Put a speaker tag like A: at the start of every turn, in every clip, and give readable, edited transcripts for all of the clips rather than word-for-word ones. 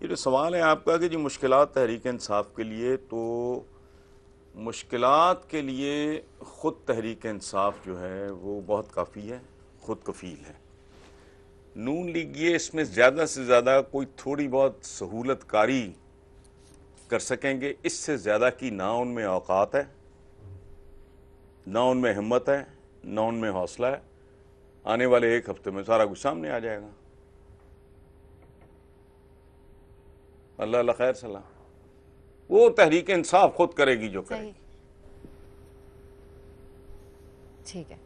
A: یہ جو سوال ہے آپ کا کہ جی مشکلات تحریک انصاف کے لیے، تو مشکلات کے لیے خود تحریک انصاف جو ہے وہ بہت کافی ہے، خود کفیل ہے۔ نون لیگ یہ اس میں زیادہ سے زیادہ کوئی تھوڑی بہت سہولت کاری کر سکیں گے، اس سے زیادہ کی نہ ان میں اوقات ہے، نہ ان میں ہمت ہے، نہ ان میں حوصلہ ہے۔ آنے والے ایک ہفتے میں سارا کچھ سامنے آ جائے گا۔ اللہ اللہ خیر صلاح، وہ تحریک انصاف خود کرے گی جو کرے گی۔
B: ٹھیک ہے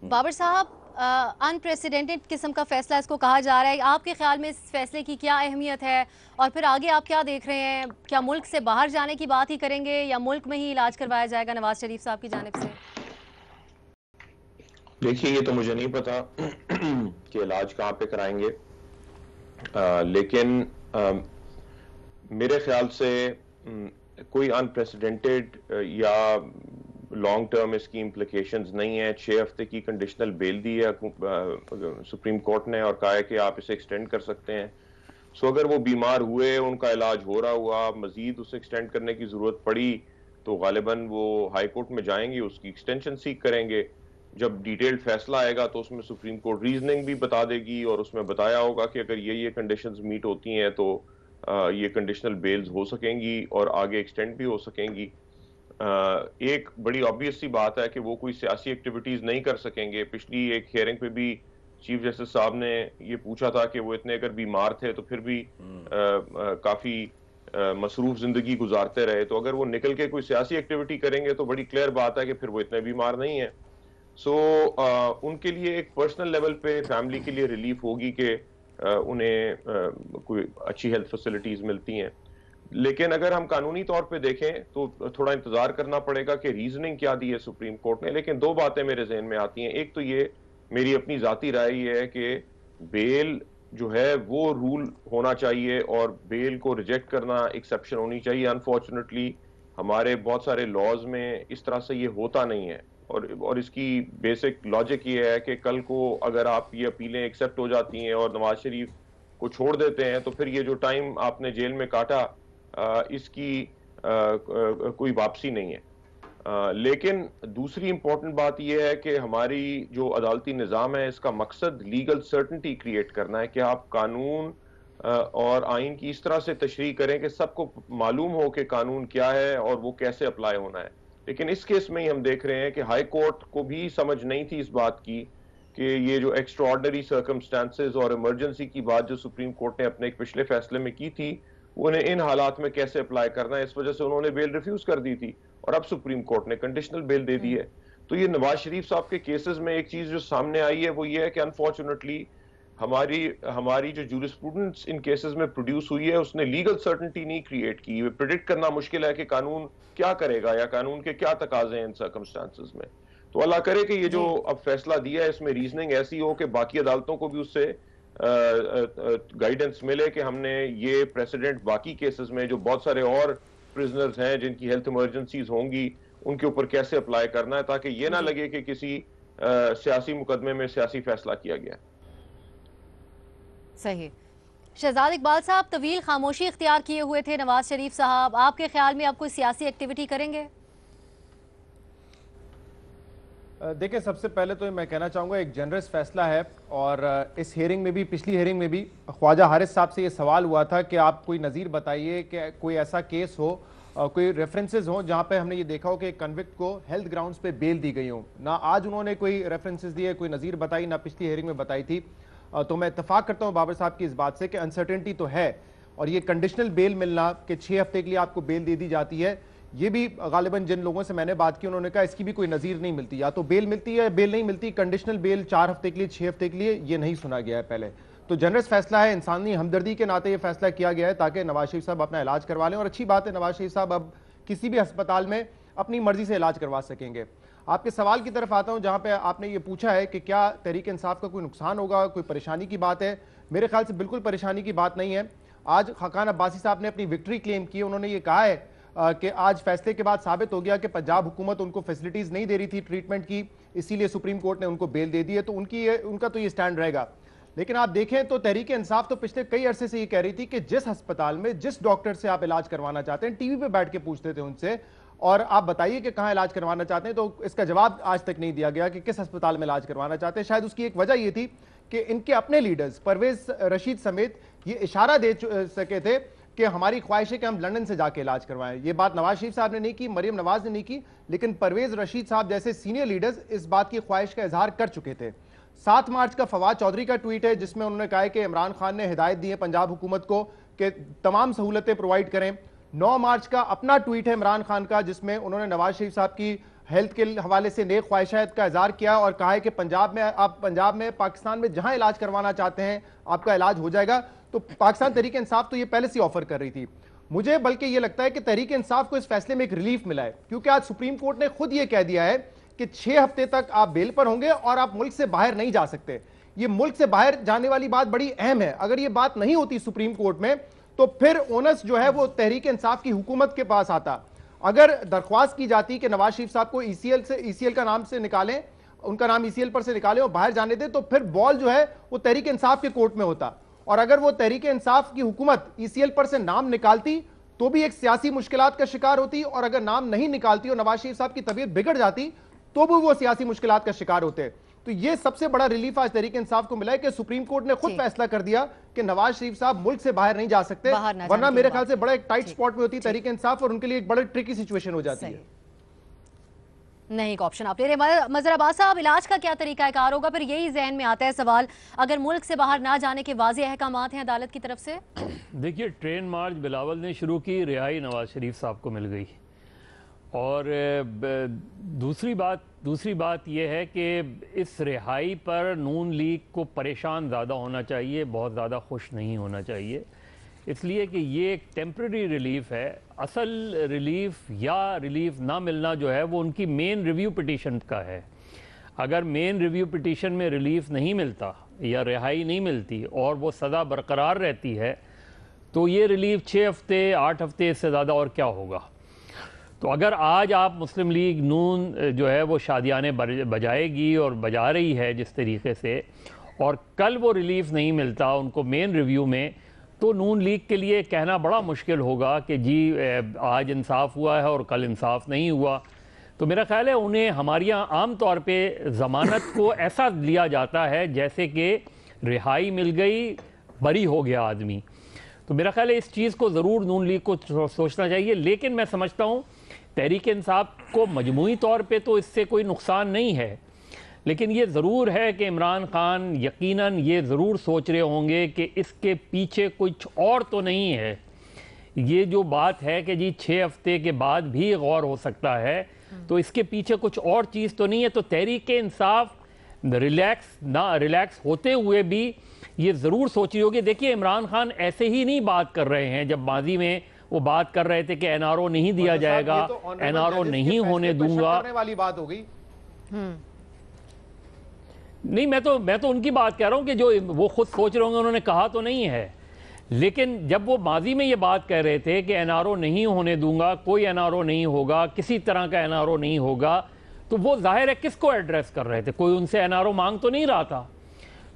B: بابر صاحب، انپریسیڈنٹڈ قسم کا فیصلہ اس کو کہا جا رہا ہے، آپ کے خیال میں اس فیصلے کی کیا اہمیت ہے، اور پھر آگے آپ کیا دیکھ رہے ہیں؟ کیا ملک سے باہر جانے کی بات ہی کریں گے یا ملک میں ہی علاج کروایا جائے گا نواز شریف صاحب کی جانب سے؟
C: دیکھیے یہ تو مجھے نہیں پتا کہ علاج کہاں پہ کرائیں گے، لیکن میرے خیال سے کوئی انپریسیڈنٹڈ یا لانگ ٹرم اس کی امپلیکیشنز نہیں ہیں۔ 6 ہفتے کی کنڈیشنل بیل دی ہے سپریم کورٹ نے، اور کہا ہے کہ آپ اسے ایکسٹینڈ کر سکتے ہیں۔ سو اگر وہ بیمار ہوئے، ان کا علاج ہو رہا ہوا، مزید اسے ایکسٹینڈ کرنے کی ضرورت پڑی تو غالباً وہ ہائی کورٹ میں جائیں گے، اس کی ایکسٹینشن سیک کریں گے۔ جب ڈیٹیلڈ فیصلہ آئے گا تو اس میں سپریم کورٹ ریزننگ بھی بتا دے گی، اور اس میں بتایا ہوگا کہ اگر یہ کنڈیشنز میٹ ہوتی ہیں تو یہ کنڈیشنل بیلز ہو سکیں گی اور آگے ایکسٹینڈ بھی ہو سکیں گی۔ ایک بڑی آبویس سی بات ہے کہ وہ کوئی سیاسی ایکٹیویٹیز نہیں کر سکیں گے۔ پچھلی ایک ہیئرنگ پہ بھی چیف جسٹس صاحب نے یہ پوچھا تھا کہ وہ اتنے اگر بیمار تھے تو پھر بھی کافی مصروف زندگی گزارتے رہے، تو اگر وہ نکل کے کوئی سیاسی ایکٹیویٹی کریں گے تو بڑی کلیئر بات ہے کہ پھر وہ اتنے بیمار نہیں ہیں۔ سو ان کے لیے ایک پرسنل لیول پہ فیملی کے لیے ریلیف ہوگی کہ انہیں کوئی اچھی ہیلتھ فیسلٹیز ملتی ہیں۔ لیکن اگر ہم قانونی طور پہ دیکھیں تو تھوڑا انتظار کرنا پڑے گا کہ ریزننگ کیا دی ہے سپریم کورٹ نے۔ لیکن 2 باتیں میرے ذہن میں آتی ہیں۔ ایک تو یہ میری اپنی ذاتی رائے یہ ہے کہ بیل جو ہے وہ رول ہونا چاہیے، اور بیل کو ریجیکٹ کرنا ایکسیپشن ہونی چاہیے۔ انفارچونیٹلی ہمارے بہت سارے لاز میں اس طرح سے یہ ہوتا نہیں ہے، اور اس کی بیسک لاجک یہ ہے کہ کل کو اگر آپ یہ اپیلیں ایکسیپٹ ہو جاتی ہیں اور نواز شریف کو چھوڑ دیتے ہیں تو پھر یہ جو ٹائم آپ نے جیل میں کاٹا اس کی کوئی واپسی نہیں ہے۔ لیکن دوسری امپورٹنٹ بات یہ ہے کہ ہماری جو عدالتی نظام ہے اس کا مقصد لیگل سرٹنٹی کریٹ کرنا ہے، کہ آپ قانون اور آئین کی اس طرح سے تشریح کریں کہ سب کو معلوم ہو کہ قانون کیا ہے اور وہ کیسے اپلائی ہونا ہے۔ لیکن اس کیس میں ہی ہم دیکھ رہے ہیں کہ ہائی کورٹ کو بھی سمجھ نہیں تھی اس بات کی کہ یہ جو ایکسٹرا آرڈنری سرکمسٹانسز اور ایمرجنسی کی بات جو سپریم کورٹ نے اپنے ایک پچھلے فیصلے میں کی تھی، وہ انہیں ان حالات میں کیسے اپلائی کرنا ہے۔ اس وجہ سے انہوں نے بیل ریفیوز کر دی تھی، اور اب سپریم کورٹ نے کنڈیشنل بیل دے دی ہے۔ تو یہ نواز شریف صاحب کے کیسز میں ایک چیز جو سامنے آئی ہے وہ یہ ہے کہ انفارچونیٹلی ہماری جو جورسپروڈنس ان کیسز میں پروڈیوس ہوئی ہے اس نے لیگل سرٹنٹی نہیں کریٹ کی۔ پریڈکٹ کرنا مشکل ہے کہ قانون کیا کرے گا یا قانون کے کیا تقاضے ہیں ان سرکمسٹانسز میں۔ تو اللہ کرے کہ یہ جو اب فیصلہ دیا ہے اس میں ریزننگ ایسی ہو کہ باقی عدالتوں کو بھی اس سے گائیڈنس ملے کہ ہم نے یہ پریسیڈنٹ باقی کیسز میں جو بہت سارے اور پرزنرز ہیں جن کی ہیلتھ ایمرجنسیز ہوں گی ان کے اوپر کیسے اپلائی کرنا ہے، تاکہ یہ نہ لگے کہ کسی سیاسی مقدمے میں سیاسی فیصلہ کیا گیا۔
B: صحیح۔ شہزاد اقبال صاحب، طویل خاموشی اختیار کیے ہوئے تھے نواز شریف صاحب، آپ کے خیال میں اب کوئی سیاسی ایکٹیویٹی کریں گے؟
D: دیکھیں، سب سے پہلے تو میں کہنا چاہوں گا ایک جنرس فیصلہ ہے، اور اس ہیئرنگ میں بھی، پچھلی ہیئرنگ میں بھی خواجہ حارث صاحب سے یہ سوال ہوا تھا کہ آپ کوئی نظیر بتائیے کہ کوئی ایسا کیس ہو، کوئی ریفرنسز ہوں جہاں پہ ہم نے یہ دیکھا ہو کہ کنوکٹ کو ہیلتھ گراؤنڈز پہ بیل دی گئی ہوں۔ نہ آج انہوں نے کوئی ریفرنسز دیے، کوئی نظیر بتائی، نہ پچھلی ہیئرنگ میں بتائی تھی۔ تو میں اتفاق کرتا ہوں بابر صاحب کی اس بات سے کہ انسرٹنٹی تو ہے، اور یہ کنڈیشنل بیل ملنا کہ 6 ہفتے کے لیے آپ کو بیل دے دی جاتی ہے، یہ بھی غالباً جن لوگوں سے میں نے بات کی انہوں نے کہا اس کی بھی کوئی نظیر نہیں ملتی، یا تو بیل ملتی ہے بیل نہیں ملتی۔ کنڈیشنل بیل 4 ہفتے کے لیے، 6 ہفتے کے لیے یہ نہیں سنا گیا ہے پہلے۔ تو جنرس فیصلہ ہے، انسانی ہمدردی کے ناطے یہ فیصلہ کیا گیا ہے تاکہ نواز شریف صاحب اپنا علاج کروا لیں، اور اچھی بات ہے نواز شریف صاحب اب کسی بھی ہسپتال میں اپنی مرضی سے علاج کروا سکیں گے۔ آپ کے سوال کی طرف آتا ہوں جہاں پہ آپ نے یہ پوچھا ہے کہ کیا تحریک انصاف کا کوئی نقصان ہوگا، کوئی پریشانی کی بات ہے۔ میرے خیال سے بالکل پریشانی کی بات نہیں ہے۔ آج خاقان عباسی صاحب نے اپنی وکٹری کلیم کی، انہوں نے یہ کہا ہے کہ آج فیصلے کے بعد ثابت ہو گیا کہ پنجاب حکومت ان کو فیسلٹیز نہیں دے رہی تھی ٹریٹمنٹ کی، اسی لیے سپریم کورٹ نے ان کو بیل دے دی ہے، تو ان کا تو یہ سٹینڈ رہے گا۔ لیکن آپ دیکھیں تو تحریک انصاف تو پچھلے کئی عرصے سے یہ کہہ رہی تھی کہ جس ہسپتال میں جس ڈاکٹر سے آپ علاج کروانا چاہتے ہیں ٹی وی پہ بیٹھ کے پوچھتے تھے ان سے اور آپ بتائیے کہ کہاں علاج کروانا چاہتے ہیں, تو اس کا جواب آج تک نہیں دیا گیا کہ کس ہسپتال میں علاج کروانا چاہتے ہیں. شاید اس کی ایک وجہ یہ تھی کہ ان کے اپنے لیڈرز پرویز رشید سمیت یہ اشارہ دے سکے تھے کہ ہماری خواہش ہے کہ ہم لندن سے جا کے علاج کروائیں. یہ بات نواز شریف صاحب نے نہیں کی, مریم نواز نے نہیں کی, لیکن پرویز رشید صاحب جیسے سینئر لیڈرز اس بات کی خواہش کا اظہار کر چکے تھے. 7 مارچ کا فواد چودھری کا ٹویٹ ہے جس میں انہوں نے کہا ہے کہ عمران خان نے ہدایت دی ہے پنجاب حکومت کو کہ تمام سہولتیں پرووائڈ کریں. 9 مارچ کا اپنا ٹویٹ ہے عمران خان کا جس میں انہوں نے نواز شریف صاحب کی ہیلتھ کے حوالے سے نیک خواہشات کا اظہار کیا اور کہا ہے کہ پنجاب میں پاکستان میں جہاں علاج کروانا چاہتے ہیں آپ کا علاج ہو جائے گا. تو پاکستان تحریک انصاف تو یہ پہلے سے آفر کر رہی تھی. مجھے بلکہ یہ لگتا ہے کہ تحریک انصاف کو اس فیصلے میں ایک ریلیف ملا ہے کیونکہ آج سپریم کورٹ نے خود یہ کہہ دیا ہے کہ 6 ہفتے تک آپ بیل پر ہوں گے اور آپ ملک سے باہر نہیں جا سکتے. یہ ملک سے باہر جانے والی بات بڑی اہم ہے. اگر یہ بات نہیں ہوتی سپریم کورٹ میں تو پھر اونس جو ہے وہ تحریک انصاف کی حکومت کے پاس آتا. اگر درخواست کی جاتی کہ نواز شریف صاحب کو ای سی ایل کا نام سے نکالیں, ان کا نام ای سی ایل پر سے نکالیں اور باہر جانے دیں, تو پھر بال جو ہے وہ تحریک انصاف کے کورٹ میں ہوتا. اور اگر وہ تحریک انصاف کی حکومت ای سی ایل پر سے نام نکالتی تو بھی ایک سیاسی مشکلات کا شکار ہوتی, اور اگر نام نہیں نکالتی اور نواز شریف صاحب کی طبیعت بگڑ جاتی تو بھی وہ سیاسی مشکلات کا شکار ہوتے. تو یہ سب سے بڑا ریلیف آج تحریک انصاف کو ملا ہے کہ سپریم کورٹ نے خود فیصلہ کر دیا کہ نواز شریف صاحب ملک سے باہر نہیں جا سکتے, ورنہ میرے خیال سے بڑا ایک ٹائٹ سپاٹ میں ہوتی تحریک انصاف اور ان کے لیے ایک بڑا ٹرکی سچویشن ہو جاتی ہے.
B: نہیں ایک آپشن آپ لے رہے. مظہر عباس صاحب, علاج کا کیا طریقہ کار ہوگا؟ پھر یہی ذہن میں آتا ہے سوال, اگر ملک سے باہر نہ جانے کے واضح احکامات ہیں عدالت کی طرف سے.
E: دیکھیے ٹرین مارچ بلاول نے شروع کی, رہائی نواز شریف صاحب کو مل گئی. اور دوسری بات یہ ہے کہ اس رہائی پر نون لیگ کو پریشان زیادہ ہونا چاہیے, بہت زیادہ خوش نہیں ہونا چاہیے, اس لیے کہ یہ ایک ٹیمپرری ریلیف ہے. اصل ریلیف یا ریلیف نہ ملنا جو ہے وہ ان کی مین ریویو پٹیشن کا ہے. اگر مین ریویو پٹیشن میں ریلیف نہیں ملتا یا رہائی نہیں ملتی اور وہ سزا برقرار رہتی ہے تو یہ ریلیف 6 ہفتے 8 ہفتے اس سے زیادہ اور کیا ہوگا. تو اگر آج آپ مسلم لیگ نون جو ہے وہ شادیانے بجائے گی اور بجا رہی ہے جس طریقے سے, اور کل وہ ریلیف نہیں ملتا ان کو مین ریویو میں, تو نون لیگ کے لیے کہنا بڑا مشکل ہوگا کہ جی آج انصاف ہوا ہے اور کل انصاف نہیں ہوا. تو میرا خیال ہے انہیں ہمارے یہاں عام طور پہ ضمانت کو ایسا لیا جاتا ہے جیسے کہ رہائی مل گئی, بری ہو گیا آدمی. تو میرا خیال ہے اس چیز کو ضرور نون لیگ کو سوچنا چاہیے. لیکن میں سمجھتا ہوں تحریک انصاف کو مجموعی طور پہ تو اس سے کوئی نقصان نہیں ہے, لیکن یہ ضرور ہے کہ عمران خان یقیناً یہ ضرور سوچ رہے ہوں گے کہ اس کے پیچھے کچھ اور تو نہیں ہے. یہ جو بات ہے کہ جی 6 ہفتے کے بعد بھی غور ہو سکتا ہے, تو اس کے پیچھے کچھ اور چیز تو نہیں ہے. تو تحریک انصاف ریلیکس ہوتے ہوئے بھی یہ ضرور سوچ رہی ہوگی. دیکھیے عمران خان ایسے ہی نہیں بات کر رہے ہیں. جب ماضی میں وہ بات کر رہے تھے کہ این آر او نہیں دیا جائے گا, این آر او نہیں ہونے دوں گا,
D: والی بات ہو گئی.
E: نہیں میں تو ان کی بات کہہ رہا ہوں کہ جو وہ خود سوچ رہے ہوں گے, انہوں نے کہا تو نہیں ہے. لیکن جب وہ ماضی میں یہ بات کہہ رہے تھے کہ این آر او نہیں ہونے دوں گا, کوئی این آر او نہیں ہوگا, کسی طرح کا این آر او نہیں ہوگا, تو وہ ظاہر ہے کس کو ایڈریس کر رہے تھے؟ کوئی ان سے این آر او مانگ تو نہیں رہا تھا.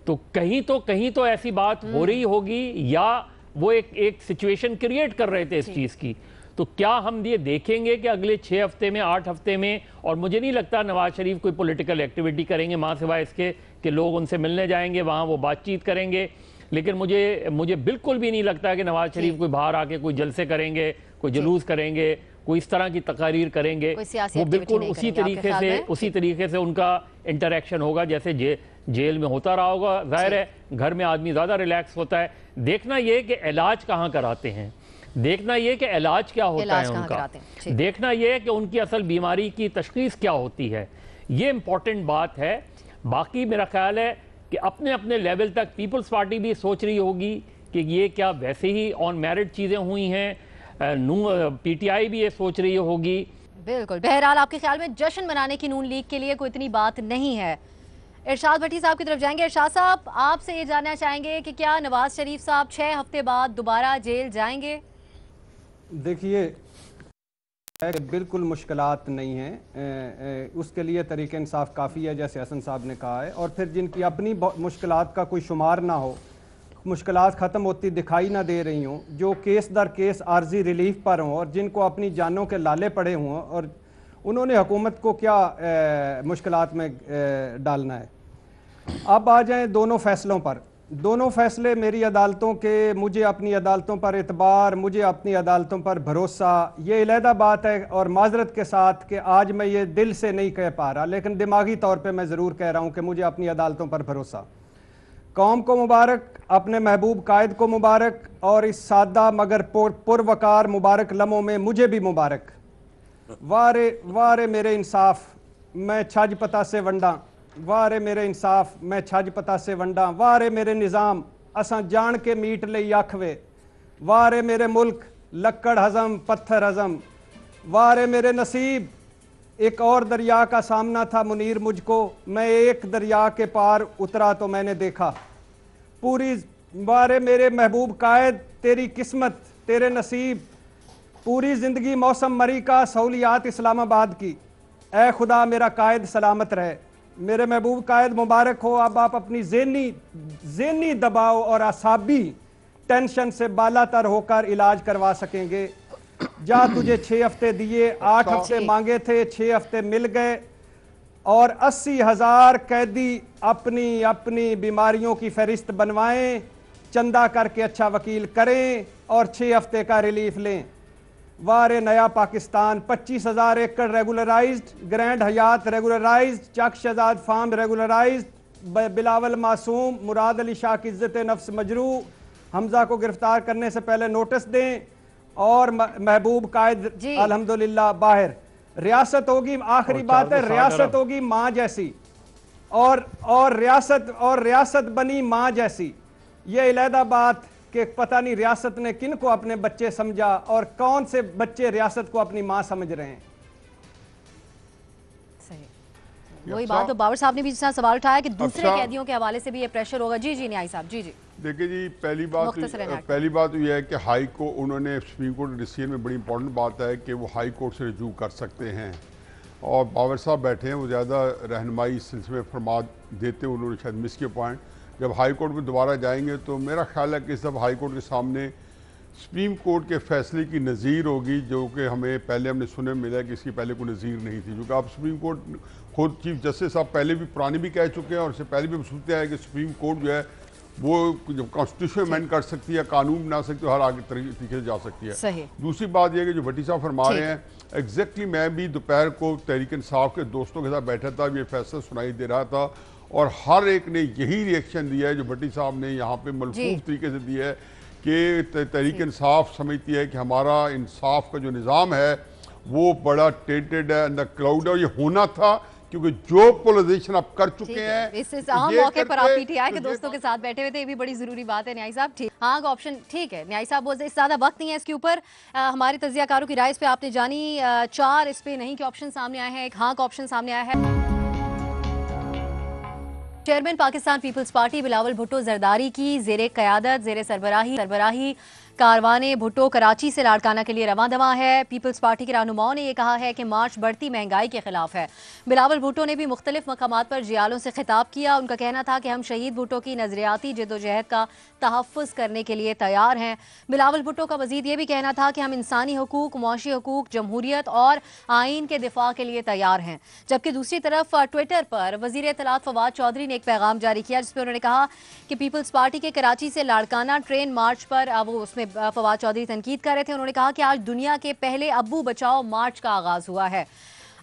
E: تو کہیں تو ایسی بات ہو رہی ہوگی, یا وہ ایک سچویشن کریٹ کر رہے تھے اس چیز کی. تو کیا ہم یہ دیکھیں گے کہ اگلے 6 ہفتے میں 8 ہفتے میں, اور مجھے نہیں لگتا نواز شریف کوئی پولیٹیکل ایکٹیویٹی کریں گے ماں سوائے اس کے کہ لوگ ان سے ملنے جائیں گے, وہاں وہ بات چیت کریں گے. لیکن مجھے بالکل بھی نہیں لگتا کہ نواز شریف کوئی باہر آ کے کوئی جلسے کریں گے, کوئی جلوس کریں گے, کوئی اس طرح کی تقاریر کریں گے. وہ بالکل اسی طریقے سے ان کا انٹریکشن ہوگا جیسے جیل میں ہوتا رہا ہوگا. ظاہر ہے گھر میں آدمی زیادہ ریلیکس ہوتا ہے. دیکھنا یہ کہ علاج کہاں کراتے ہیں, دیکھنا یہ کہ علاج کیا ہوتا ہے ان کا, دیکھنا یہ کہ ان کی اصل بیماری کی تشخیص کیا ہوتی ہے, یہ امپورٹنٹ بات ہے. باقی میرا خیال ہے کہ اپنے لیول تک پیپلز پارٹی بھی سوچ رہی ہوگی کہ یہ کیا ویسے ہی آن میرٹ چیزیں ہوئی ہیں, پی ٹی آئی بھی یہ سوچ رہی ہوگی.
B: بالکل. بہرحال آپ کے خیال میں جشن منانے کی نون لیگ کے لیے کوئی اتنی بات نہیں ہے. ارشاد بھٹی صاحب کی طرف جائیں گے. ارشاد صاحب, آپ سے یہ جاننا چاہیں گے کہ کیا نواز شریف صاحب 6 ہفتے بعد دوبارہ جیل جائیں گے؟
F: دیکھیے کہ بالکل مشکلات نہیں ہیں، اس کے لیے تحریک انصاف کافی ہے جیسے حسن صاحب نے کہا ہے، اور پھر جن کی اپنی مشکلات کا کوئی شمار نہ ہو، مشکلات ختم ہوتی دکھائی نہ دے رہی ہوں، جو کیس در کیس عارضی ریلیف پر ہوں اور جن کو اپنی جانوں کے لالے پڑے ہوں، اور انہوں نے حکومت کو کیا مشکلات میں ڈالنا ہے۔ اب آ جائیں دونوں فیصلوں پر۔ دونوں فیصلے میری عدالتوں کے، مجھے اپنی عدالتوں پر اعتبار، مجھے اپنی عدالتوں پر بھروسہ، یہ علیحدہ بات ہے، اور معذرت کے ساتھ کہ آج میں یہ دل سے نہیں کہہ پا رہا، لیکن دماغی طور پہ میں ضرور کہہ رہا ہوں کہ مجھے اپنی عدالتوں پر بھروسہ۔ قوم کو مبارک، اپنے محبوب قائد کو مبارک، اور اس سادہ مگر پروقار مبارک لمحوں میں مجھے بھی مبارک۔ وارے میرے انصاف میں چھج پتہ سے ونڈاں، وارے میرے انصاف میں چھج پتہ سے ونڈاں، وارے میرے نظام اساں جان کے میٹ لئی آکھوے، وارے میرے ملک لکڑ ہضم پتھر ہضم، وارے میرے نصیب ایک اور دریا کا سامنا تھا منیر مجھ کو، میں ایک دریا کے پار اترا تو میں نے دیکھا پوری، وارے میرے محبوب قائد تیری قسمت تیرے نصیب، پوری زندگی موسم مری کا سہولیات اسلام آباد کی، اے خدا میرا قائد سلامت رہے، میرے محبوب قائد مبارک ہو۔ اب آپ اپنی ذہنی دباؤ اور اعصابی ٹینشن سے بالا تر ہو کر علاج کروا سکیں گے۔ جا تجھے 6 ہفتے دیے، 8 ہفتے مانگے تھے، 6 ہفتے مل گئے، اور 80,000 قیدی اپنی بیماریوں کی فہرست بنوائیں، چندہ کر کے اچھا وکیل کریں اور 6 ہفتے کا ریلیف لیں۔ وارے نیا پاکستان، 25,000 ایکڑ ریگولرائزڈ، گرینڈ حیات ریگولرائزڈ، چک شہزاد فارم ریگولرائزڈ، بلاول معصوم، مراد علی شاہ کی عزت نفس مجروح، حمزہ کو گرفتار کرنے سے پہلے نوٹس دیں، اور محبوب قائد الحمدللہ باہر۔ ریاست ہوگی، آخری بات ہے، ریاست ہوگی ماں جیسی، اور ریاست بنی ماں جیسی۔ یہ علیحدہ بات کہ پتہ نہیں ریاست نے کن کو اپنے بچے سمجھا اور کون سے بچے ریاست کو اپنی ماں سمجھ رہے ہیں۔
B: صحیح، وہی بات تو باور صاحب نے بھی جس طرح سوال اٹھایا کہ دوسرے قیدیوں کے حوالے سے بھی یہ پریشر ہوگا۔ جی نیائی صاحب، جی
G: دیکھیں جی، پہلی بات یہ ہے کہ ہائی کو انہوں نے سپریم کورٹ ڈیسیژن میں بڑی امپورٹنٹ بات ہے کہ وہ ہائی کورٹ سے رجوع کر سکتے ہیں، اور باور صاحب بیٹھے ہیں، وہ زیادہ رہنمائی اس سلسلے میں فرما دیتے، انہوں نے شاید مس کیا پوائنٹ۔ جب ہائی کورٹ میں دوبارہ جائیں گے تو میرا خیال ہے کہ اس دفعہ ہائی کورٹ کے سامنے سپریم کورٹ کے فیصلے کی نظیر ہوگی، جو کہ ہمیں پہلے ہم نے سنے ملا کہ اس کی پہلے کوئی نظیر نہیں تھی، کیونکہ اب سپریم کورٹ خود چیف جسٹس صاحب پہلے بھی پرانے بھی کہہ چکے ہیں، اور اس سے پہلے بھی ہم سنتے ہیں کہ سپریم کورٹ جو ہے وہ جب کانسٹیٹیوشن امینڈ کر سکتی ہے، قانون بنا سکتی ہے، ہر آگے طریقے سے جا سکتی ہے۔ دوسری بات یہ ہے کہ جو بھٹی صاحب فرما رہے ہیں، ایگزیکٹلی میں بھی دوپہر کو تحریک انصاف کے دوستوں کے ساتھ بیٹھا تھا، یہ فیصلہ سنائی دے رہا تھا، اور ہر ایک نے یہی ریئیکشن دیا ہے جو بھٹی صاحب نے یہاں پہ ملفوظ طریقے سے دیا ہے کہ تحریک انصاف سمجھتی ہے کہ ہمارا انصاف کا جو نظام ہے وہ بڑا ٹینٹڈ ہے، اندر کلاؤڈ ہے، اور یہ ہونا تھا کیونکہ جو پولائزیشن آپ کر چکے ہیں۔
B: اس عام موقع پر آپ پی ٹی آئی کے دوستوں کے ساتھ بیٹھے ہوئے تھے، یہ بھی بڑی ضروری بات ہے نیائی صاحب۔ ہاں آپشن ٹھیک ہے، نیائی صاحب بولتے زیادہ وقت نہیں ہے اس کے اوپر، ہمارے تجزیہ کاروں کی رائے اس پہ آپ نے جانی، 4 اس پہ نہیں کے آپشن سامنے آئے ہیں، ایک ہاں کا آپشن سامنے آیا ہے۔ Chairman Pakistan peoples party Bilawal Bhutto Zardari کی زیر قیادت زیر سربراہی کاروان بھٹو کراچی سے لاڑکانہ کے لیے رواں دواں ہے۔ پیپلز پارٹی کے رہنماؤں نے یہ کہا ہے کہ مارچ بڑھتی مہنگائی کے خلاف ہے۔ بلاول بھٹو نے بھی مختلف مقامات پر جیالوں سے خطاب کیا، ان کا کہنا تھا کہ ہم شہید بھٹو کی نظریاتی جدوجہد کا تحفظ کرنے کے لیے تیار ہیں۔ بلاول بھٹو کا مزید یہ بھی کہنا تھا کہ ہم انسانی حقوق، معاشی حقوق، جمہوریت اور آئین کے دفاع کے لیے تیار ہیں۔ جبکہ دوسری طرف ٹویٹر پر وزیر اطلاعات فواد چودھری نے ایک پیغام جاری کیا جس میں انہوں نے کہا کہ پیپلز پارٹی کے کراچی سے لاڑکانہ ٹرین مارچ پر وہ اس میں فواد چودھری تنقید کر رہے تھے، انہوں نے کہا کہ آج دنیا کے پہلے ابو بچاؤ مارچ کا آغاز ہوا ہے۔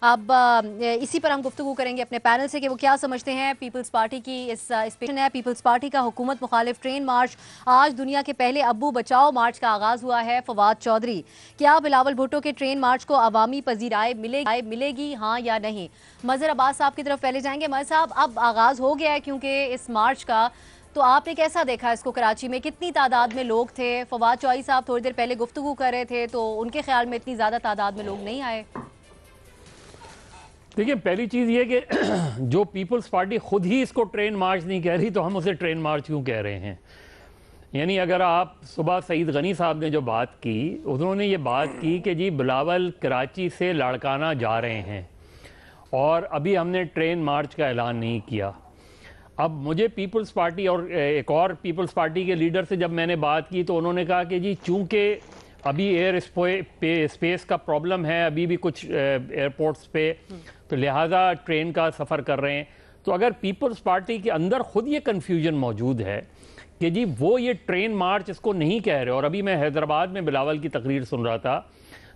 B: اب اسی پر ہم گفتگو کریں گے اپنے پینل سے کہ وہ کیا سمجھتے ہیں پیپلز پارٹی کی اس پیشن ہے۔ پیپلز پارٹی کا حکومت مخالف ٹرین مارچ، آج دنیا کے پہلے ابو بچاؤ مارچ کا آغاز ہوا ہے۔ فواد چودھری، کیا بلاول بھٹو کے ٹرین مارچ کو عوامی پذیرائی ملے گی، ہاں یا نہیں؟ مظہر عباس صاحب کی طرف پہلے جائیں گے۔ مظہر صاحب، اب آغاز ہو گیا ہے کیونکہ اس مارچ کا، تو آپ نے کیسا دیکھا اس کو؟ کراچی میں کتنی تعداد میں لوگ تھے؟ فواد چودھری صاحب تھوڑی دیر پہلے گفتگو کر رہے تھے تو ان کے خیال میں اتنی زیادہ تعداد میں لوگ نہیں آئے۔
E: دیکھیں، پہلی چیز یہ کہ جو پیپلز پارٹی خود ہی اس کو ٹرین مارچ نہیں کہہ رہی تو ہم اسے ٹرین مارچ کیوں کہہ رہے ہیں؟ یعنی اگر آپ صبح سعید غنی صاحب نے جو بات کی، انہوں نے یہ بات کی کہ جی بلاول کراچی سے لاڑکانہ جا رہے ہیں اور ابھی ہم نے ٹرین مارچ کا اعلان نہیں کیا. اب مجھے پیپلز پارٹی اور ایک اور پیپلز پارٹی کے لیڈر سے جب میں نے بات کی تو انہوں نے کہا کہ جی چونکہ ابھی ایئر اسپیس کا پرابلم ہے ابھی بھی کچھ ایئرپورٹس پہ، تو لہٰذا ٹرین کا سفر کر رہے ہیں. تو اگر پیپلز پارٹی کے اندر خود یہ کنفیوژن موجود ہے کہ جی وہ یہ ٹرین مارچ اس کو نہیں کہہ رہے، اور ابھی میں حیدرآباد میں بلاول کی تقریر سن رہا تھا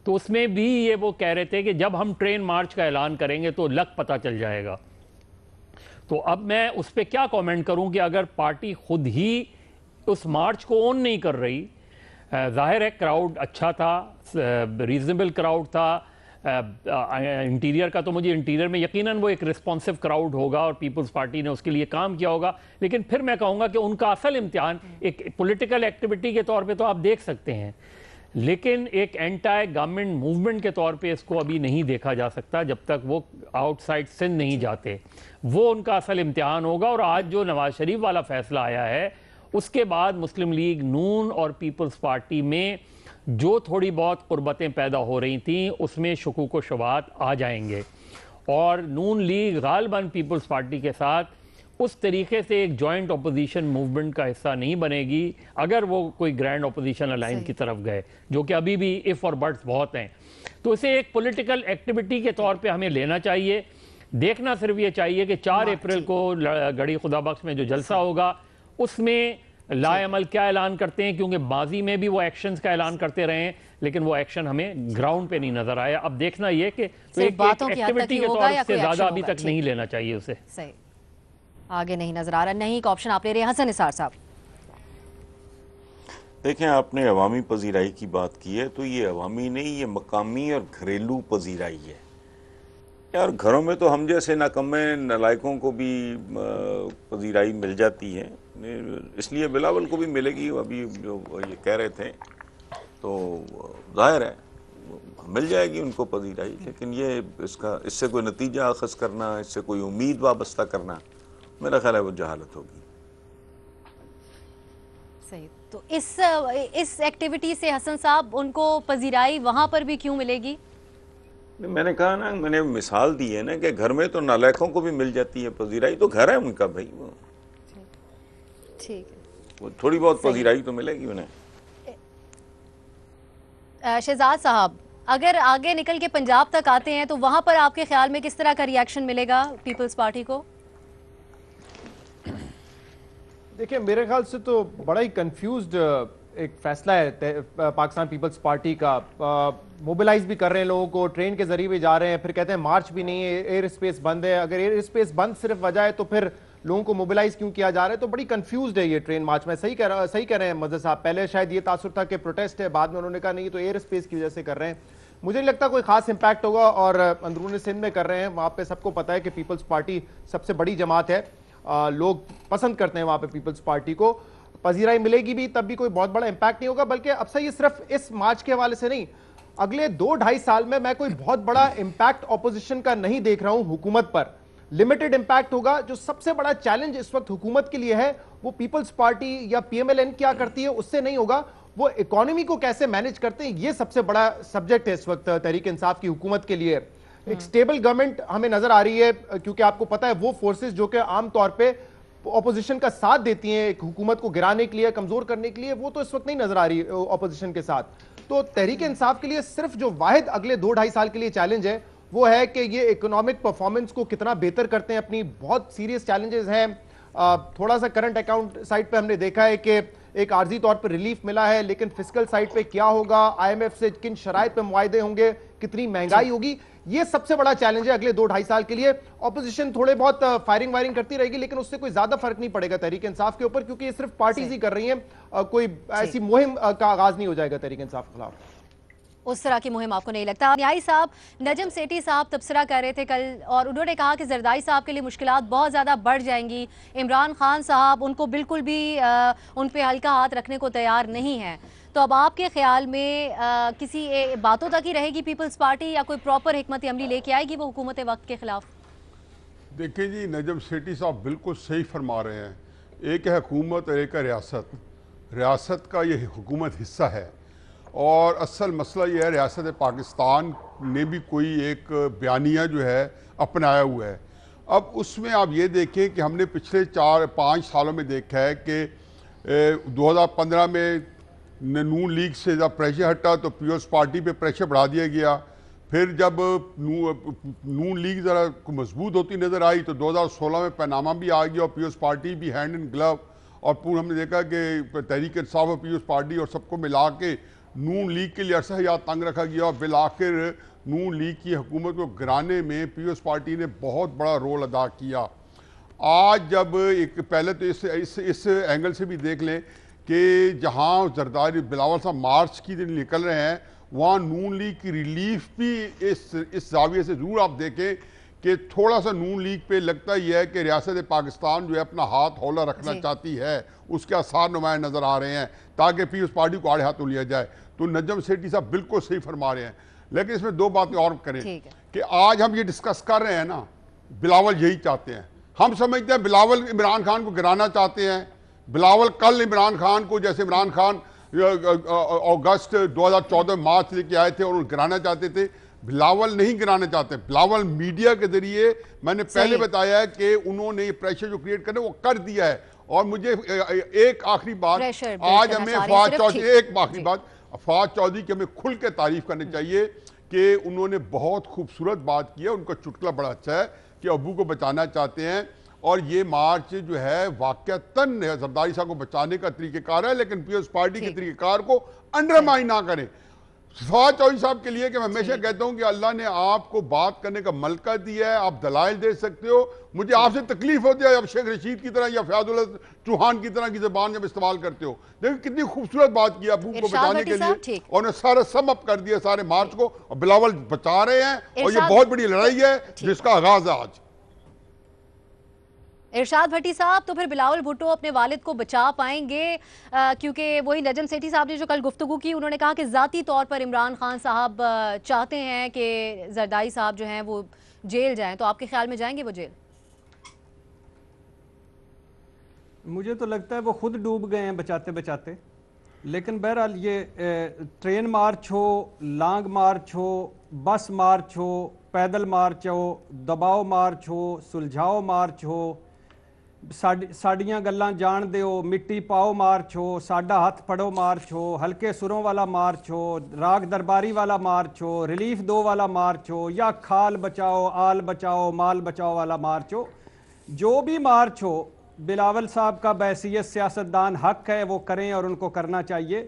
E: تو اس میں بھی یہ وہ کہہ رہے تھے کہ جب ہم ٹرین مارچ کا اعلان کریں گے تو لک پتہ چل جائے گا. تو اب میں اس پہ کیا کومنٹ کروں کہ اگر پارٹی خود ہی اس مارچ کو اون نہیں کر رہی، ظاہر ہے کراؤڈ اچھا تھا، ریزنیبل کراؤڈ تھا، انٹیریئر کا تو مجھے انٹیریئر میں یقیناً وہ ایک رسپانسو کراؤڈ ہوگا اور پیپلز پارٹی نے اس کے لیے کام کیا ہوگا، لیکن پھر میں کہوں گا کہ ان کا اصل امتحان ایک پولیٹیکل ایکٹیویٹی کے طور پہ تو آپ دیکھ سکتے ہیں، لیکن ایک اینٹائی گورنمنٹ موومنٹ کے طور پہ اس کو ابھی نہیں دیکھا جا سکتا جب تک وہ آؤٹ سائڈ سندھ نہیں جاتے. وہ ان کا اصل امتحان ہوگا. اور آج جو نواز شریف والا فیصلہ آیا ہے اس کے بعد مسلم لیگ نون اور پیپلز پارٹی میں جو تھوڑی بہت قربتیں پیدا ہو رہی تھیں اس میں شکوک و شبہات آ جائیں گے، اور نون لیگ غالباً پیپلز پارٹی کے ساتھ اس طریقے سے ایک جوائنٹ اپوزیشن موومنٹ کا حصہ نہیں بنے گی اگر وہ کوئی گرینڈ اپوزیشن الائنس کی طرف گئے، جو کہ ابھی بھی اف اور بٹس بہت ہیں. تو اسے ایک پولیٹیکل ایکٹیویٹی کے طور پہ ہمیں لینا چاہیے. دیکھنا صرف یہ چاہیے کہ 4 اپریل کو گڑھی خدا بخش میں جو جلسہ ہوگا اس میں لا عمل کیا اعلان کرتے ہیں، کیونکہ ماضی میں بھی وہ ایکشنز کا اعلان کرتے رہے ہیں لیکن وہ ایکشن ہمیں گراؤنڈ پہ نہیں نظر آیا. اب دیکھنا یہ کہ ایک ایکٹیویٹی کے طور سے زیادہ ابھی تک نہیں لینا چاہیے اسے.
B: صحیح، آگے نہیں نظر آ رہا. نہیں ایک آپشن آپ لے رہے ہیں. حسن نثار صاحب
A: دیکھیں، آپ نے عوامی پذیرائی کی بات کی ہے تو یہ عوامی نہیں، یہ مقامی اور گھریلو پذیرائی ہے. اور گھروں میں تو ہم جیسے ناکمے نالائقوں کو بھی پذیرائی مل جاتی ہے، اس لیے بلاول کو بھی ملے گی. ابھی جو یہ کہہ رہے تھے تو ظاہر ہے مل جائے گی ان کو پذیرائی، لیکن یہ اس سے کوئی نتیجہ اخذ کرنا، اس سے کوئی امید وابستہ کرنا، میرا خیال ہے وہ جہالت ہوگی.
B: صحیح. تو اس ایکٹیویٹی سے حسن صاحب ان کو پذیرائی وہاں پر بھی کیوں ملے گی؟
A: میں نے کہا نا، میں نے مثال دی ہے نا کہ گھر میں تو نالائقوں کو بھی مل جاتی ہے پذیرائی، تو گھر ہے ان کا بھائی،
B: ٹھیک ہے،
A: تھوڑی بہت پذیرائی تو ملے گی انہیں.
B: شہزاد صاحب اگر آگے نکل کے پنجاب تک آتے ہیں تو وہاں پر آپ کے خیال میں کس طرح کا ری ایکشن ملے گا پیپلز پارٹی کو؟
D: دیکھیں میرے خیال سے تو بڑا ہی کنفیوزڈ ایک فیصلہ ہے پاکستان پیپلز پارٹی کا. موبلائز بھی کر رہے ہیں لوگوں کو، ٹرین کے ذریعے بھی جا رہے ہیں، پھر کہتے ہیں مارچ بھی نہیں ہے، ایئر اسپیس بند ہے. اگر ایئر اسپیس بند صرف وجہ ہے تو پھر لوگوں کو موبلائز کیوں کیا جا رہا ہے؟ تو بڑی کنفیوزڈ ہے یہ ٹرین مارچ. میں صحیح کہہ رہے ہیں مظہر صاحب، پہلے شاید یہ تاثر تھا کہ پروٹیسٹ ہے، بعد میں انہوں نے کہا نہیں تو ایئر اسپیس کی وجہ سے کر رہے ہیں. مجھے نہیں لگتا کوئی خاص امپیکٹ ہوگا. اور اندرون سندھ میں کر رہے ہیں، وہاں پہ سب کو پتہ ہے کہ پیپلز پارٹی سب سے بڑی جماعت ہے، لوگ پسند کرتے ہیں وہاں پہ پیپلز پارٹی کو. پذیرائی ملے گی بھی تب بھی کوئی بہت بڑا امپیکٹ نہیں ہوگا. بلکہ اب سے یہ صرف اس مارچ کے حوالے سے نہیں، اگلے 2-2.5 سال میں کوئی بہت بڑا امپیکٹ اپوزیشن کا نہیں دیکھ رہا ہوں حکومت پر. لمیٹڈ امپیکٹ ہوگا. جو سب سے بڑا چیلنج اس وقت حکومت کے لیے ہے وہ پیپلز پارٹی یا پی ایم ایل این کیا کرتی ہے اس سے نہیں ہوگا، وہ اکانومی کو کیسے مینج کرتے ہیں، یہ سب سے بڑا سبجیکٹ ہے اس وقت تحریک انصاف کی حکومت کے لیے. ایک سٹیبل گورنمنٹ ہمیں نظر آ رہی ہے، کیونکہ آپ کو پتہ ہے وہ فورسز جو کہ عام طور پہ اپوزیشن کا ساتھ دیتی ہیں ایک حکومت کو گرانے کے لیے، کمزور کرنے کے لیے، وہ تو اس وقت نہیں نظر آ رہی اپوزیشن کے ساتھ. تو تحریک انصاف کے لیے صرف جو واحد اگلے 2-2.5 سال کے لیے چیلنج ہے وہ ہے کہ یہ اکنامک پرفارمنس کو کتنا بہتر کرتے ہیں. اپنی بہت سیریس چیلنجز ہیں. تھوڑا سا کرنٹ اکاؤنٹ سائٹ پہ ہم نے دیکھا ہے کہ ایک عارضی طور پر ریلیف ملا ہے، لیکن فسکل سائٹ پہ کیا ہوگا، آئی ایم ایف سے کن شرائط پہ معاہدے ہوں گے، کتنی مہنگائی ہوگی، یہ سب سے بڑا چیلنج ہے اگلے 2-2.5 سال کے لیے. اپوزیشن تھوڑے بہت فائرنگ وائرنگ کرتی رہے گی لیکن اس سے کوئی زیادہ فرق نہیں پڑے گا تحریک انصاف کے اوپر، کیونکہ یہ صرف پارٹیز ہی کر رہی ہیں. کوئی ایسی مہم کا آغاز نہیں ہو جائے گا تحریک انصاف کے خلاف.
B: اس طرح کی مہم آپ کو نہیں لگتا؟ نیائی صاحب، نجم سیٹھی صاحب تبصرہ کر رہے تھے کل اور انہوں نے کہا کہ زرداری صاحب کے لیے مشکلات بہت زیادہ بڑھ جائیں گی. عمران خان صاحب ان کو بالکل بھی ان پہ ہلکا ہاتھ رکھنے کو تیار نہیں ہیں. تو اب آپ کے خیال میں کسی باتوں تک ہی رہے گی پیپلز پارٹی یا کوئی پراپر حکمت عملی لے کے آئے گی وہ حکومت وقت کے خلاف؟
G: دیکھیں جی، نجم سیٹھی صاحب بالکل صحیح فرما رہے ہیں. ایک ہے حکومت اور ایک ہے ریاست. ریاست کا یہ حکومت حصہ ہے، اور اصل مسئلہ یہ ہے ریاست پاکستان نے بھی کوئی ایک بیانیہ جو ہے اپنایا ہوا ہے۔ اب اس میں آپ یہ دیکھیں کہ ہم نے پچھلے 4-5 سالوں میں دیکھا ہے کہ 2015 میں نون لیگ سے جب پریشر ہٹا تو پیپلز پارٹی پہ پریشر بڑھا دیا گیا، پھر جب نون لیگ ذرا مضبوط ہوتی نظر آئی تو 2016 میں پیناما بھی آ گیا اور پیپلز پارٹی بھی ہینڈ ان گلو، اور پورا ہم نے دیکھا کہ تحریک انصاف اور پیپلز پارٹی اور سب کو ملا کے نون لیگ کے لیے عرصہ حیات تنگ رکھا گیا، اور بالآخر نون لیگ کی حکومت کو گرانے میں پیپلز پارٹی نے بہت بڑا رول ادا کیا۔ آج جب پہلے تو اس اینگل سے بھی دیکھ لیں کہ جہاں زرداری بلاول صاحب مارچ کی دن نکل رہے ہیں، وہاں نون لیگ کی ریلیف بھی اس زاویے سے ضرور آپ دیکھیں کہ تھوڑا سا نون لیگ پہ لگتا ہی ہے کہ ریاست پاکستان جو ہے اپنا ہاتھ ہولا رکھنا چاہتی ہے، اس کے آثار نمایاں نظر آ رہے ہیں تاکہ پیپلز پارٹی کو آڑے ہاتھوں لیا جائے۔ تو نجم سیٹھی صاحب بالکل صحیح فرما رہے ہیں، لیکن اس میں 2 باتیں اور کریں کہ آج ہم یہ ڈسکس کر رہے ہیں نا، بلاول یہی چاہتے ہیں، ہم سمجھتے ہیں بلاول عمران خان کو گرانا چاہتے ہیں، بلاول کل عمران خان کو جیسے عمران خان اگست 2014 مارچ لے کے آئے تھے اور انہوں گرانا چاہتے تھے، بلاول نہیں گرانا چاہتے۔ بلاول میڈیا کے ذریعے میں نے پہلے بتایا ہے کہ انہوں نے یہ پریشر جو کریٹ کرنا وہ کر دیا ہے۔ اور مجھے ایک آخری بات، آج ہمیں فواد چودھری، ایک آخری بات، فواد چودھری کی ہمیں کھل کے تعریف کرنی چاہیے کہ انہوں نے بہت خوبصورت بات کی ہے، ان کا چٹکلا بڑا اچھا ہے کہ ابو کو بچانا چاہتے ہیں، اور یہ مارچ جو ہے واقعتاً زرداری صاحب کو بچانے کا طریقہ کار ہے، لیکن پیپلز پارٹی کے طریقہ کار کو انڈرمائن نہ کریں۔ فواد چودھری صاحب کے لیے کہ میں ہمیشہ کہتا ہوں کہ اللہ نے آپ کو بات کرنے کا ملکہ دیا ہے، آپ دلائل دے سکتے ہو، مجھے آپ سے تکلیف ہوتی ہے اب شیخ رشید کی طرح یا فیاض اللہ چوہان کی طرح کی زبان جب استعمال کرتے ہو۔ دیکھیں کتنی خوبصورت بات کی ابو کو بچانے کے لیے، اور انہیں سارا سم اپ کر دیا سارے مارچ کو، اور بلاول بچا رہے ہیں، اور یہ بہت بڑی لڑائی ہے جس کا آغاز ہے آج۔
B: ارشاد بھٹی صاحب، تو پھر بلاول بھٹو اپنے والد کو بچا پائیں گے؟ کیونکہ وہی نجم سیٹھی صاحب نے جو کل گفتگو کی، انہوں نے کہا کہ ذاتی طور پر عمران خان صاحب چاہتے ہیں کہ زرداری صاحب جو ہیں وہ جیل جائیں، تو آپ کے خیال میں جائیں گے وہ جیل؟
F: مجھے تو لگتا ہے وہ خود ڈوب گئے ہیں بچاتے بچاتے، لیکن بہرحال یہ ٹرین مارچ ہو، لانگ مارچ ہو، بس مارچ ہو، پیدل مارچ ہو، دباؤ مارچ ہو، سلجھاؤ مارچ ہو، ساڑیاں گلاں جان دیو، مٹی پاؤ مارچ ہو، ساڈا ہاتھ پھڑو مارچ ہو، ہلکے سروں والا مارچ ہو، راگ درباری والا مارچ ہو، ریلیف دو والا مارچ ہو، یا کھال بچاؤ، آل بچاؤ، مال بچاؤ والا مارچ ہو، جو بھی مارچ ہو، بلاول صاحب کا بحیثیت سیاستدان حق ہے وہ کریں، اور ان کو کرنا چاہیے۔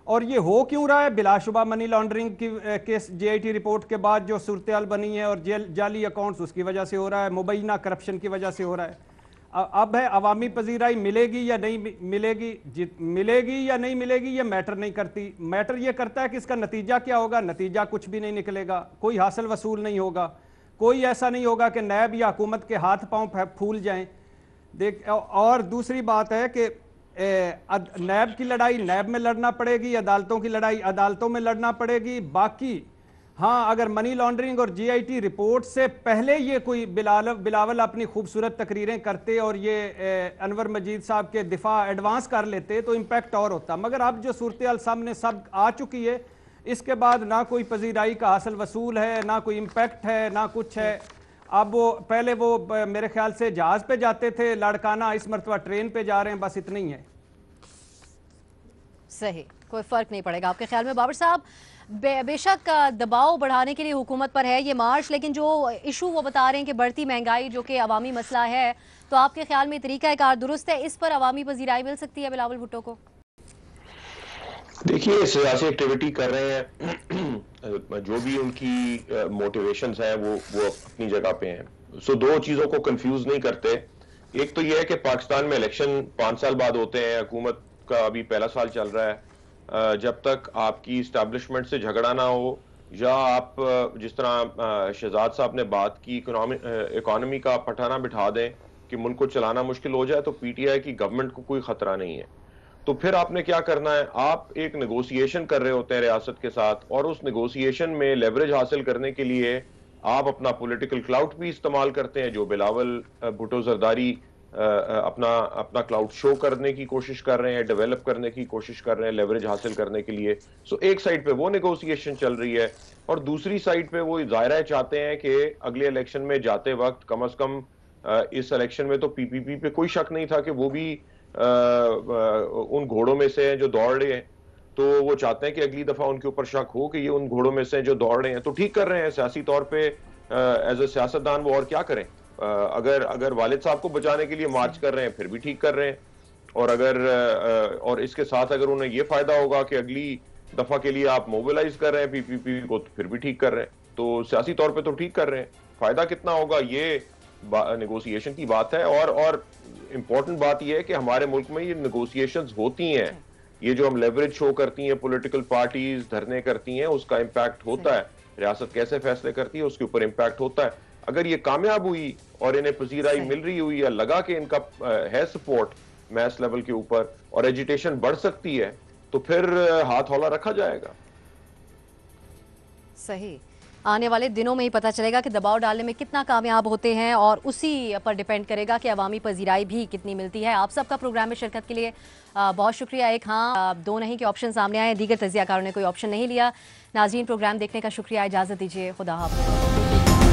F: اور یہ ہو کیوں رہا ہے؟ بلا شبہ منی لانڈرنگ کی case J I T report کے بعد جو صورتحال بنی ہے اور جعلی اکاؤنٹس، اس کی وجہ سے ہو رہا ہے، مبینہ کرپشن کی وجہ سے ہو رہا ہے۔ اب ہے عوامی پذیرائی ملے گی یا نہیں ملے گی، ملے گی یا نہیں ملے گی یہ میٹر نہیں کرتی، میٹر یہ کرتا ہے کہ اس کا نتیجہ کیا ہوگا۔ نتیجہ کچھ بھی نہیں نکلے گا، کوئی حاصل وصول نہیں ہوگا، کوئی ایسا نہیں ہوگا کہ نیب یا حکومت کے ہاتھ پاؤں پھول جائیں۔ اور دوسری بات ہے کہ نیب کی لڑائی نیب میں لڑنا پڑے گی، عدالتوں کی لڑائی عدالتوں میں لڑنا پڑے گی۔ باقی ہاں، اگر منی لانڈرنگ اور جی آئی ٹی رپورٹ سے پہلے یہ کوئی بلاول اپنی خوبصورت تقریریں کرتے اور یہ انور مجید صاحب کے دفاع ایڈوانس کر لیتے تو امپیکٹ اور ہوتا، مگر اب جو صورتحال سامنے سب آ چکی ہے، اس کے بعد نہ کوئی پذیرائی کا حاصل وصول ہے، نہ کوئی امپیکٹ ہے، نہ کچھ ہے۔ اب وہ پہلے وہ میرے خیال سے جہاز پہ جاتے تھے لاڑکانہ، اس مرتبہ ٹرین پہ جا رہے ہیں، بس اتنا ہی ہے۔
B: صحیح، کوئی فرق نہیں پڑے گا آپ کے خیال میں؟ بابر صاحب، بے شک دباؤ بڑھانے کے لیے حکومت پر ہے یہ مارچ، لیکن جو ایشو وہ بتا رہے ہیں کہ بڑھتی مہنگائی جو کہ عوامی مسئلہ ہے، تو آپ کے خیال میں طریقہ کار درست ہے؟ اس پر عوامی پذیرائی مل سکتی ہے بلاول بھٹو کو؟
C: دیکھیے، سیاسی ایکٹیویٹی کر رہے ہیں، جو بھی ان کی موٹیویشنز ہیں وہ اپنی جگہ پہ ہیں۔ سو دو چیزوں کو کنفیوز نہیں کرتے۔ ایک تو یہ ہے کہ پاکستان میں الیکشن 5 سال بعد ہوتے ہیں، حکومت کا ابھی پہلا سال چل رہا ہے، جب تک آپ کی اسٹیبلشمنٹ سے جھگڑا نہ ہو، یا آپ جس طرح شہزاد صاحب نے بات کی اکانومی کا پٹھانا بٹھا دیں کہ ملک کو چلانا مشکل ہو جائے، تو پی ٹی آئی کی گورنمنٹ کو کوئی خطرہ نہیں ہے۔ تو پھر آپ نے کیا کرنا ہے؟ آپ ایک نیگوسیشن کر رہے ہوتے ہیں ریاست کے ساتھ، اور اس نیگوسیشن میں لیوریج حاصل کرنے کے لیے آپ اپنا پولیٹیکل کلاؤٹ بھی استعمال کرتے ہیں، جو بلاول بھٹو زرداری اپنا کلاؤڈ شو کرنے کی کوشش کر رہے ہیں, ڈیولپ کرنے کی کوشش کر رہے ہیں لیوریج حاصل کرنے کے لیے. سو ایک سائڈ پہ وہ نیگوسیشن چل رہی ہے, اور دوسری سائڈ پہ وہ ظاہرہ چاہتے ہیں کہ اگلے الیکشن میں جاتے وقت کم از کم اس الیکشن میں تو پی پی پی پہ کوئی شک نہیں تھا کہ وہ بھی ان گھوڑوں میں سے ہیں جو دوڑ رہے ہیں, تو وہ چاہتے ہیں کہ اگلی دفعہ ان کے اوپر شک ہو کہ یہ ان گھوڑوں میں سے ہیں جو دوڑ رہے ہیں. تو ٹھیک کر رہے ہیں سیاسی طور پہ, ایز اے سیاستدان وہ اور کیا کریں. اگر والد صاحب کو بچانے کے لیے مارچ کر رہے ہیں پھر بھی ٹھیک کر رہے ہیں, اور اس کے ساتھ اگر انہیں یہ فائدہ ہوگا کہ اگلی دفعہ کے لیے آپ موبلائز کر رہے ہیں پی پی پی کو, تو پھر بھی ٹھیک کر رہے ہیں. تو سیاسی طور پہ تو ٹھیک کر رہے ہیں, فائدہ کتنا ہوگا یہ نیگوسیشن کی بات ہے. اور امپورٹنٹ بات یہ ہے کہ ہمارے ملک میں یہ نیگوسیشنز ہوتی ہیں, یہ جو ہم لیوریج شو کرتی ہیں پولیٹیکل پارٹیز دھرنے کرتی ہیں, اس کا امپیکٹ ہوتا ہے. ریاست کیسے فیصلے کرتی ہے اس کے اوپر امپیکٹ ہوتا ہے. اگر یہ کامیاب ہوئی اور انہیں پذیرائی مل رہی ہوئی یا لگا کہ ان کا ہے سپورٹ میس لیول کے اوپر اور ایجیٹیشن بڑھ سکتی ہے, تو پھر ہاتھ ہولا رکھا جائے گا.
B: صحیح, آنے والے دنوں میں ہی پتہ چلے گا کہ دباؤ ڈالنے میں کتنا کامیاب ہوتے ہیں, اور اسی پر ڈیپینڈ کرے گا کہ عوامی پذیرائی بھی کتنی ملتی ہے. آپ سب کا پروگرام میں شرکت کے لیے بہت شکریہ. ایک ہاں دو نہیں کے آپشن سامنے آئے, دیگر تجزیہ کاروں نے کوئی آپشن نہیں لیا. ناظرین, پروگرام دیکھنے کا شکریہ, اجازت دیجیے, خدا حافظ.